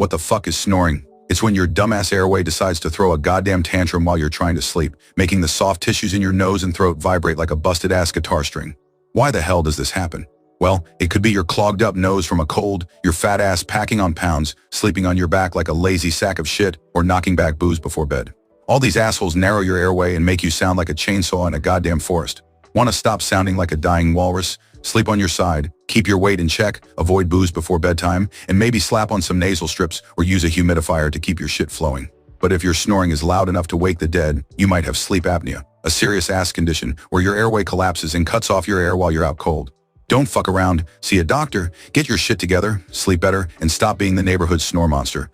What the fuck is snoring? It's when your dumbass airway decides to throw a goddamn tantrum while you're trying to sleep, making the soft tissues in your nose and throat vibrate like a busted-ass guitar string. Why the hell does this happen? Well, it could be your clogged up nose from a cold, your fat ass packing on pounds, sleeping on your back like a lazy sack of shit, or knocking back booze before bed. All these assholes narrow your airway and make you sound like a chainsaw in a goddamn forest. Want to stop sounding like a dying walrus? Sleep on your side, keep your weight in check, avoid booze before bedtime, and maybe slap on some nasal strips or use a humidifier to keep your shit flowing. But if your snoring is loud enough to wake the dead, you might have sleep apnea, a serious ass condition where your airway collapses and cuts off your air while you're out cold. Don't fuck around, see a doctor, get your shit together, sleep better, and stop being the neighborhood snore monster.